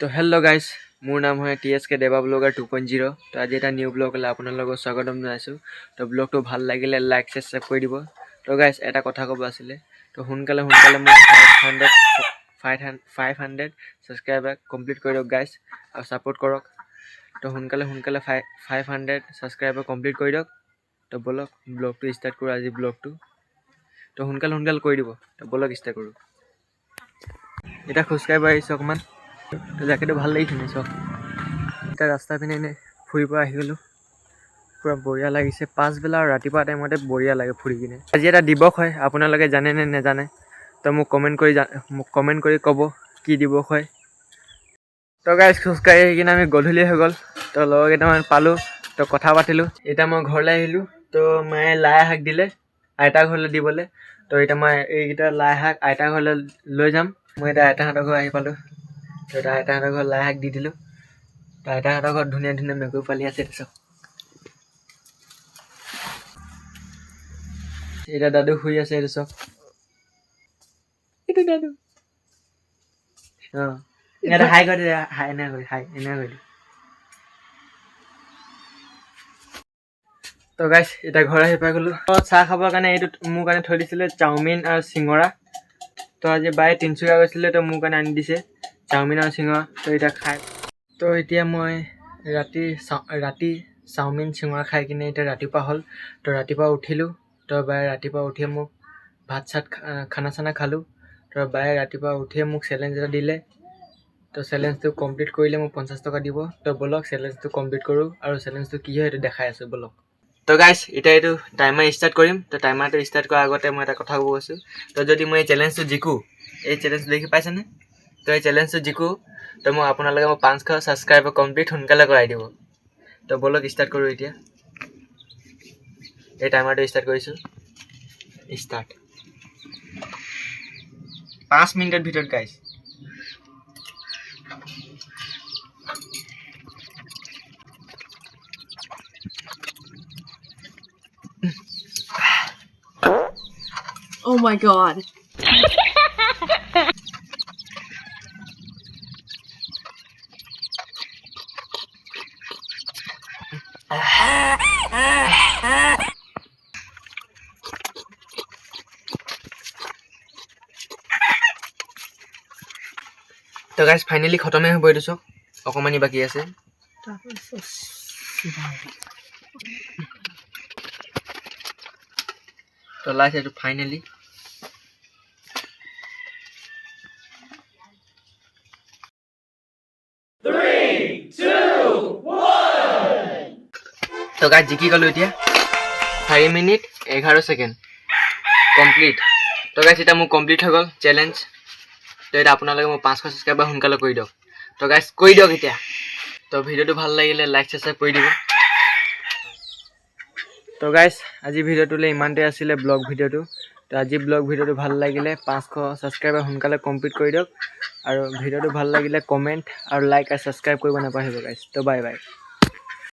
তো hello' guys, মোৰ নাম হয় TSK দেৱা ব্লগাৰ 2.0। তো আজি এটা নিউ ব্লগলৈ আপোনালোকক স্বাগতম জনাইছোঁ। তো ব্লগটো ভাল লাগিলে লাইক ছাবস্ক্ৰাইব কৰি দিব। তো গাইজ এটা কথা ক'ব আছিলে, তো সোনকালে মোক 500 ছাবস্ক্ৰাইবাৰ কমপ্লিট কৰি দিয়ক গাইজ, আৰু ছাপোৰ্ট কৰক। তো সোনকালে 500 ছাবস্ক্ৰাইবাৰ কমপ্লিট কৰি দিয়ক। তো ব'লক ব্লগটো ষ্টাৰ্ট কৰোঁ আজি ব্লগটো। তো সোনকালে কৰি দিব। তো ব'লক ষ্টাৰ্ট কৰোঁ। এতিয়া খোজকাঢ়িব আহিছোঁ অকণমান। তো জেকেটটো ভাল লাগিছে চব। এতিয়া ৰাস্তা পিনে এনেই ফুৰিব আহি গ'লোঁ। পূৰা বঢ়িয়া লাগিছে। পাছবেলা আৰু ৰাতিপুৱা টাইমতে বঢ়িয়া লাগে ফুৰি কিনে। আজি এটা দিৱস হয়, আপোনালোকে জানে নে নেজানে? তো মোক কমেণ্ট কৰি ক'ব কি দিৱস হয়। তো গাইজ খোজকাঢ়ি আহি কিনে আমি গধূলি হৈ গ'ল। তো লগৰ কেইটামান পালোঁ, তো কথা পাতিলোঁ। এতিয়া মই ঘৰলৈ আহিলোঁ। তো মায়ে লাই শাক দিলে আইতা ঘৰলৈ দিবলৈ। তো এতিয়া মই এইকেইটা লাই শাক আইতা ঘৰলৈ লৈ যাম। মই এতিয়া আইতাহঁতৰ ঘৰ আহি পালোঁ। তো এতিয়া আইতাহঁতৰ ঘৰত লাই শাক দি দিলোঁ। তো আইতাহঁতৰ ঘৰত ধুনীয়া ধুনীয়া মেকুৰী পোৱালি আছে চাওক। এতিয়া দাদু শুই আছে, এইটো চাওক। এইটো দাদু। অঁ এটা হাই কৰি দে, হাই এনেকৈ কৰি দে। তো গাইজ এতিয়া ঘৰ আহি পাই গ'লোঁ। চাহ খাবৰ কাৰণে এইটো মোৰ কাৰণে থৈ দিছিলে চাওমিন আৰু চিঙৰা। তো আজি বায়ে তিনিচুকীয়া গৈছিলে, তো মোৰ কাৰণে আনি দিছে চাওমিন আৰু চিঙৰা। তো এতিয়া খাই, তো এতিয়া মই ৰাতি চাওমিন চিঙৰা খাই কিনে এতিয়া ৰাতিপুৱা হ'ল। তো ৰাতিপুৱা উঠিলোঁ। তো বায়ে ৰাতিপুৱা উঠিয়ে মোক খানা চানা খালোঁ। তো বায়ে ৰাতিপুৱা উঠিয়ে মোক চেলেঞ্জ এটা দিলে। তো চেলেঞ্জটো কমপ্লিট কৰিলে মোক 50 টকা দিব। তো ব'লক চেলেঞ্জটো কমপ্লিট কৰোঁ, আৰু চেলেঞ্জটো কি হয় সেইটো দেখাই আছোঁ ব'লক। তো গাইজ এতিয়া এইটো টাইমাৰ ষ্টাৰ্ট কৰিম। তো টাইমাৰটো ষ্টাৰ্ট কৰাৰ আগতে মই এটা কথা ক'ব গৈছোঁ। তো যদি মই এই চেলেঞ্জটো জিকোঁ, এই চেলেঞ্জটো দেখি পাইছেনে? তো এই চেলেঞ্জটো জিকোঁ, তো আপোনালোকে মোক 500 ছাবস্ক্ৰাইবাৰ কমপ্লিট সোনকালে কৰাই দিব। তো ব'লক ষ্টাৰ্ট কৰোঁ এতিয়া। এই টাইমাৰটো ষ্টাৰ্ট কৰিছোঁ। ষ্টাৰ্ট 5 মিনিটৰ ভিতৰত গাইজ। Oh my god. তো গাইজ ফাইনেলি খতমেই হ'ব, এইটো চাওক অকণমানি বাকী আছে। তো লাষ্ট এইটো ফাইনেলি। তো গাইজ জিকি গ'লোঁ এতিয়া। 4 মিনিট 11 ছেকেণ্ড কমপ্লিট। তো গাইজ এতিয়া মোৰ কমপ্লিট হৈ গ'ল চেলেঞ্জ। তো এতিয়া আপোনালোকে মোক 500 ছাবস্ক্ৰাইবাৰ সোনকালে কৰি দিয়ক। তো গাইজ কৰি দিয়ক এতিয়া। তো ভিডিঅ'টো ভাল লাগিলে লাইক ছাবস্ক্ৰাইব কৰি দিব। তো গাইজ আজি ভিডিঅ'টোলৈ ইমানটোৱে আছিলে ব্লগ ভিডিঅ'টো। তো আজি ব্লগ ভিডিঅ'টো ভাল লাগিলে 500 ছাবস্ক্ৰাইবাৰ সোনকালে কমপ্লিট কৰি দিয়ক, আৰু ভিডিঅ'টো ভাল লাগিলে কমেণ্ট আৰু লাইক আৰু ছাবস্ক্ৰাইব কৰিব নাপাহৰিব গাইজ। তো বাই বাই।